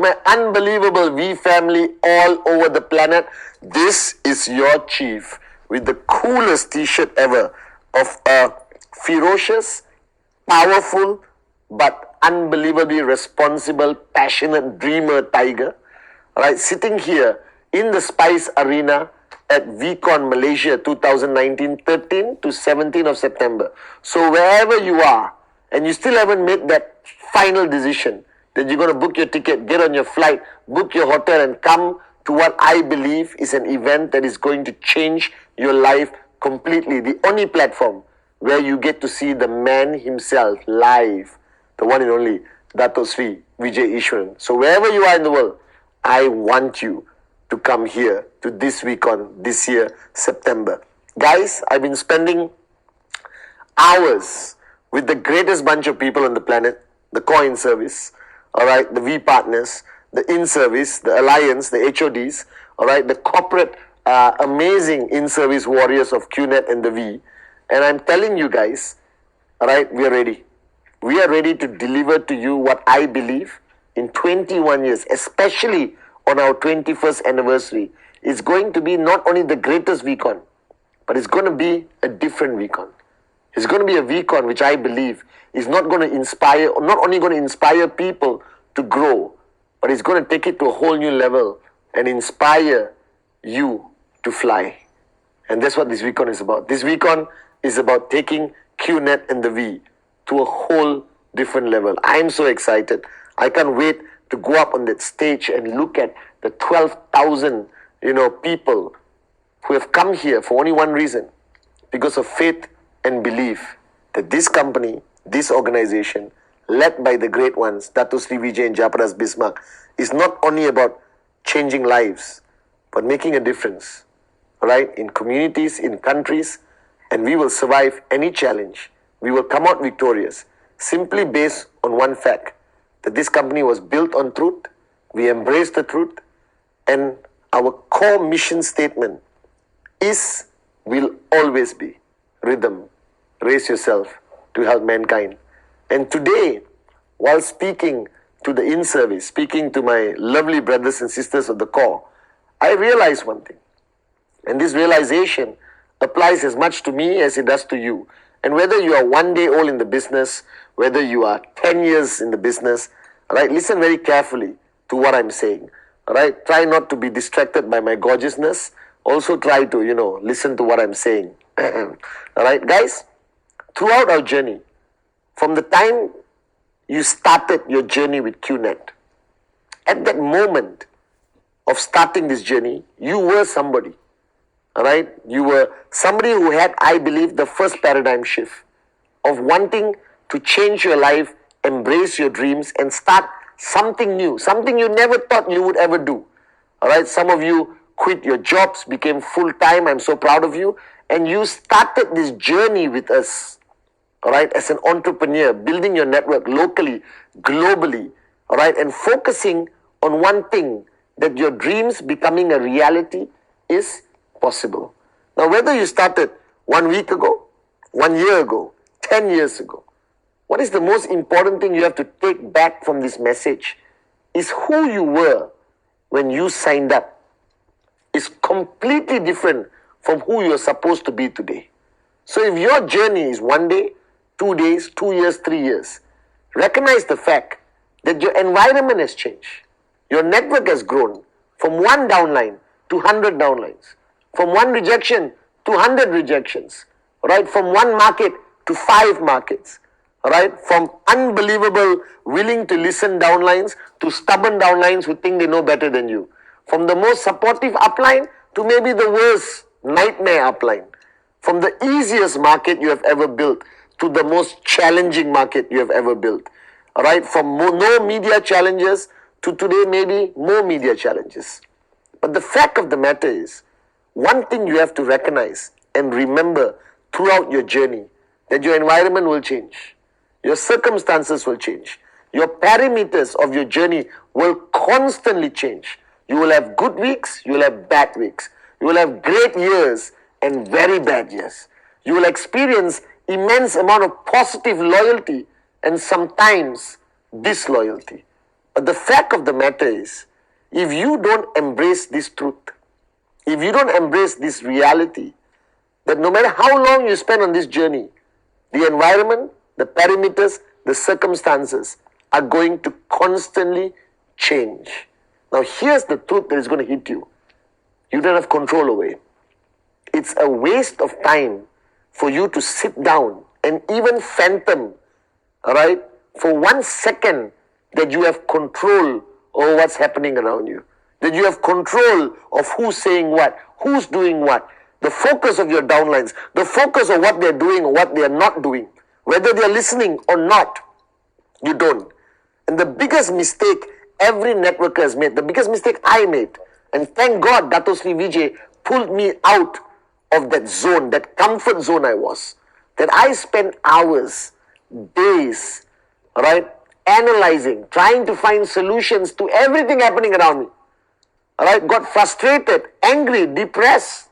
my unbelievable V family all over the planet, this is your chief with the coolest t-shirt ever of a ferocious, powerful, but unbelievably responsible, passionate dreamer tiger, right, sitting here in the Spice Arena at VCon Malaysia 2019, 13 to 17 of September. So wherever you are, and you still haven't made that final decision that you're going to book your ticket, get on your flight, book your hotel, and come to what I believe is an event that is going to change your life completely. The only platform where you get to see the man himself live, the one and only Dato Sri Vijay Ishwaran. So wherever you are in the world, I want you to come here to this VCon this year, September. Guys, I've been spending hours with the greatest bunch of people on the planet, the core in service, all right, the V partners, the in service, the alliance, the HODs, all right, the corporate amazing in service warriors of QNet and the V. And I'm telling you guys, all right, we are ready. We are ready to deliver to you what I believe in 21 years, especially on our 21st anniversary, is going to be not only the greatest VCon, but it's going to be a different VCon. It's going to be a VCon which I believe is not going to inspire, not only going to inspire people to grow, but it's going to take it to a whole new level and inspire you to fly. And that's what this VCon is about. This VCon is about taking QNet and the V to a whole different level. I'm so excited. I can't wait to go up on that stage and look at the 12,000, people who have come here for only one reason, because of faith and belief that this company, this organization, led by the great ones, Dato Sri Vijay and Japadas Bismarck, is not only about changing lives, but making a difference, right, in communities, in countries, and we will survive any challenge. We will come out victorious, simply based on one fact, that this company was built on truth, we embrace the truth, and our core mission statement is, will always be, rhythm, raise yourself to help mankind. And today, while speaking to the in-service, speaking to my lovely brothers and sisters of the core, I realized one thing. And this realization applies as much to me as it does to you. And whether you are 1 day old in the business, whether you are 10 years in the business, all right, listen very carefully to what I'm saying. All right, try not to be distracted by my gorgeousness. Also try to, listen to what I'm saying. All right, guys, throughout our journey, from the time you started your journey with QNet, at that moment of starting this journey, you were somebody. All right, you were somebody who had, I believe, the first paradigm shift of wanting to change your life, embrace your dreams, and start something new, something you never thought you would ever do. All right, some of you quit your jobs, became full-time. I'm so proud of you. And you started this journey with us, all right, as an entrepreneur, building your network locally, globally, all right, and focusing on one thing, that your dreams becoming a reality is possible. Now, whether you started 1 week ago, 1 year ago, 10 years ago, what is the most important thing you have to take back from this message is who you were when you signed up is completely different from who you're supposed to be today. So if your journey is 1 day, 2 days, 2 years, 3 years, recognize the fact that your environment has changed. Your network has grown from 1 downline to 100 downlines, from 1 rejection to 100 rejections, right? From 1 market to 5 markets, right? From unbelievable, willing to listen downlines to stubborn downlines who think they know better than you. From the most supportive upline to maybe the worst nightmare upline. From the easiest market you have ever built to the most challenging market you have ever built. All right, from no media challenges to today maybe more media challenges. But the fact of the matter is, one thing you have to recognize and remember throughout your journey, that your environment will change. Your circumstances will change. Your parameters of your journey will constantly change. You will have good weeks, you will have bad weeks. You will have great years and very bad years. You will experience immense amount of positive loyalty and sometimes disloyalty. But the fact of the matter is, if you don't embrace this truth, if you don't embrace this reality, that no matter how long you spend on this journey, the environment, the parameters, the circumstances are going to constantly change. Now here's the truth that is going to hit you. You don't have control over it. It's a waste of time for you to sit down and even phantom, all right, for 1 second that you have control over what's happening around you. That you have control of who's saying what, who's doing what, the focus of your downlines, the focus of what they're doing or what they're not doing, whether they're listening or not, you don't. And the biggest mistake every networker has made, the biggest mistake I made, and thank God Dato Sri Vijay pulled me out of that zone, that comfort zone I was, that I spent hours, days, right, analyzing, trying to find solutions to everything happening around me. All right, got frustrated, angry, depressed,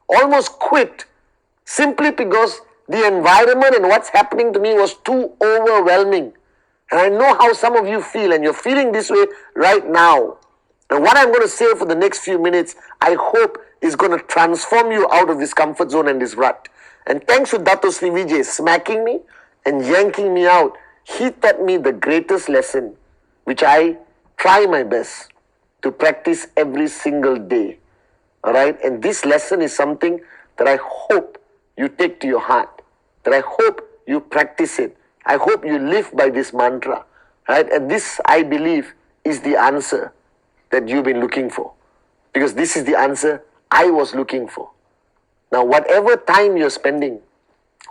almost quit, simply because the environment and what's happening to me was too overwhelming. And I know how some of you feel, and you're feeling this way right now. And what I'm going to say for the next few minutes, I hope is going to transform you out of this comfort zone and this rut. And thanks to Dato Sri Vijay smacking me and yanking me out, he taught me the greatest lesson, which I try my best to practice every single day. All right? And this lesson is something that I hope you take to your heart, that I hope you practice it. I hope you live by this mantra. Right? And this, I believe, is the answer that you've been looking for. Because this is the answer I was looking for. Now, whatever time you're spending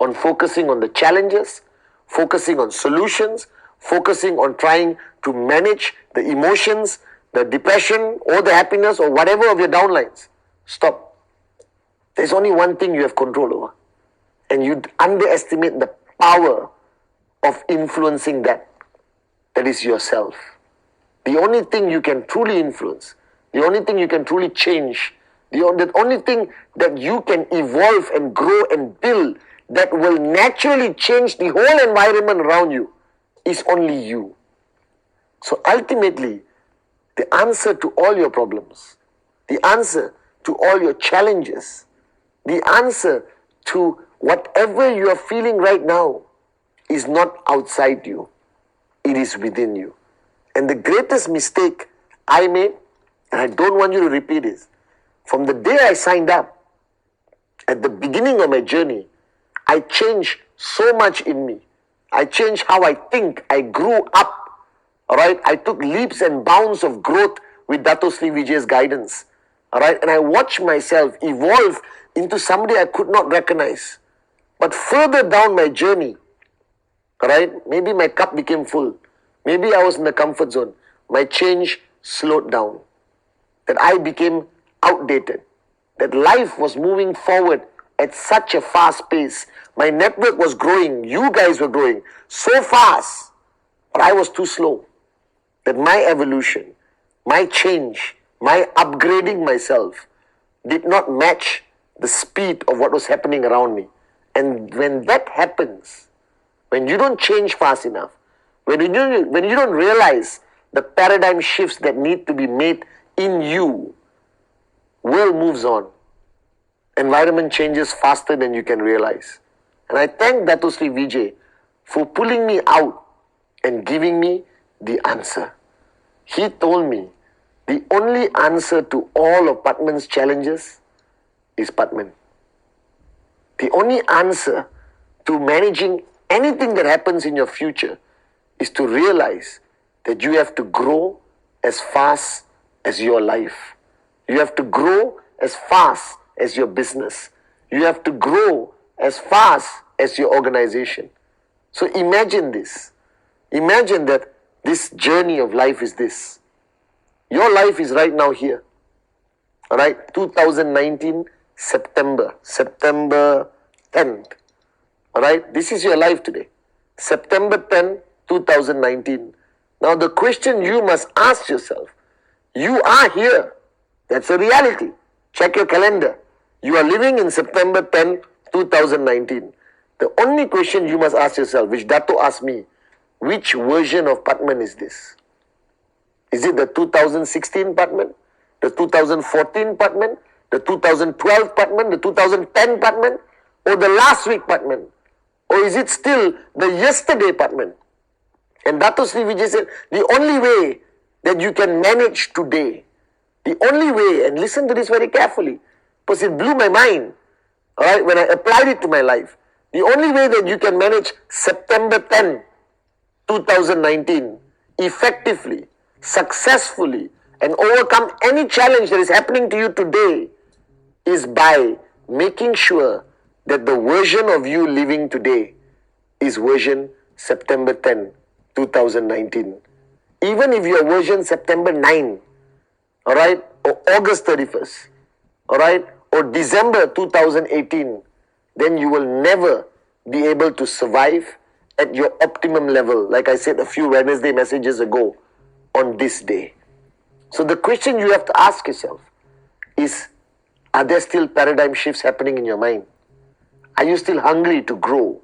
on focusing on the challenges, focusing on solutions, focusing on trying to manage the emotions, the depression or the happiness or whatever of your downlines, stop. There's only one thing you have control over. And you underestimate the power of influencing that. That is yourself. The only thing you can truly influence, the only thing you can truly change, the only thing that you can evolve and grow and build that will naturally change the whole environment around you is only you. So ultimately, the answer to all your problems, the answer to all your challenges, the answer to whatever you are feeling right now is not outside you. It is within you. And the greatest mistake I made, and I don't want you to repeat this, from the day I signed up, at the beginning of my journey, I changed so much in me. I changed how I think. I grew up. All right. I took leaps and bounds of growth with Dato Sri Vijay's guidance. All right. And I watched myself evolve into somebody I could not recognize. But further down my journey, all right, maybe my cup became full. Maybe I was in the comfort zone. My change slowed down. That I became outdated. That life was moving forward at such a fast pace. My network was growing. You guys were growing so fast. But I was too slow. That my evolution, my change, my upgrading myself did not match the speed of what was happening around me. And when that happens, when you don't change fast enough, when you don't realize the paradigm shifts that need to be made in you, world moves on. Environment changes faster than you can realize. And I thank Dato Sri Vijay for pulling me out and giving me the answer. He told me the only answer to all of Patman's challenges is Patman. The only answer to managing anything that happens in your future is to realize that you have to grow as fast as your life. You have to grow as fast as your business. You have to grow as fast as your organization. So imagine this. Imagine that this journey of life is this. Your life is right now here. All right, 2019, September 10th. All right, this is your life today. September 10, 2019. Now the question you must ask yourself, you are here. That's a reality. Check your calendar. You are living in September 10, 2019. The only question you must ask yourself, which Dato asked me, which version of Patman is this? Is it the 2016 Patman, the 2014 Patman, the 2012 Patman, the 2010 Patman, or the last week Patman? Or is it still the yesterday Patman? And Dato Sri Vijay said, the only way that you can manage today, the only way, and listen to this very carefully, because it blew my mind, all right, when I applied it to my life. The only way that you can manage September 10, 2019, effectively, successfully, and overcome any challenge that is happening to you today is by making sure that the version of you living today is version September 10, 2019. Even if your version September 9, all right, or August 31st, all right, or December 2018, then you will never be able to survive at your optimum level, like I said a few Wednesday messages ago, on this day. So the question you have to ask yourself is, are there still paradigm shifts happening in your mind? Are you still hungry to grow?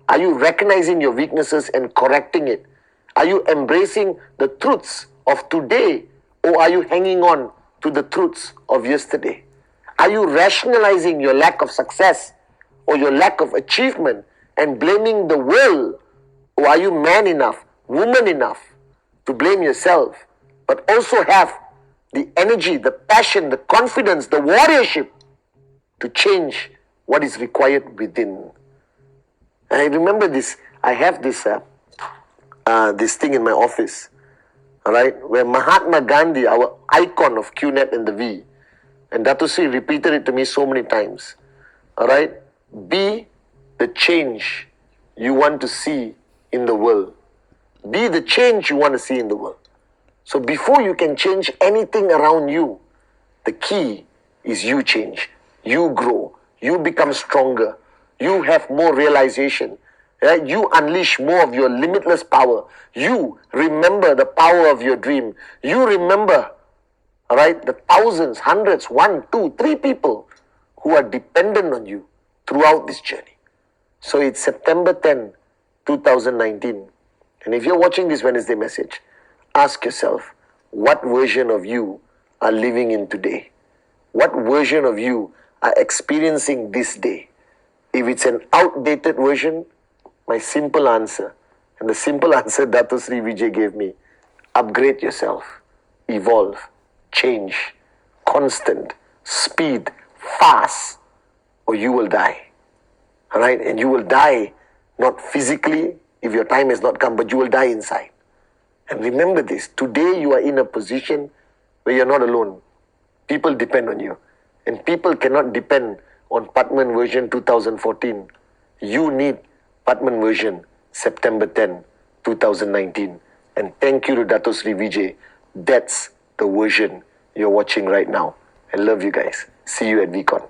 Are you recognizing your weaknesses and correcting it? Are you embracing the truths of today, or are you hanging on to the truths of yesterday? Are you rationalizing your lack of success or your lack of achievement and blaming the world? Or are you man enough, woman enough to blame yourself, but also have the energy, the passion, the confidence, the warriorship to change what is required within? I remember this. I have this this thing in my office, all right, where Mahatma Gandhi, our icon of QNet and the V, and Dato Sri repeated it to me so many times, all right, be the change you want to see in the world. Be the change you want to see in the world. So before you can change anything around you, the key is you change, you grow, you become stronger, you have more realization, right? You unleash more of your limitless power. You remember the power of your dream. You remember, all right, the thousands, hundreds, 1, 2, 3 people who are dependent on you throughout this journey. So it's September 10, 2019. And if you're watching this Wednesday message, ask yourself, what version of you are living in today? What version of you are experiencing this day? If it's an outdated version, my simple answer, and the simple answer Dato Sri Vijay gave me, upgrade yourself, evolve, change, constant, speed, fast, or you will die. All right? And you will die not physically if your time has not come, but you will die inside. And remember this, today you are in a position where you're not alone. People depend on you. And people cannot depend on Patman version 2014. You need Patman version September 10, 2019. And thank you to Dato Sri Vijay. That's the version you're watching right now. I love you guys. See you at VCon.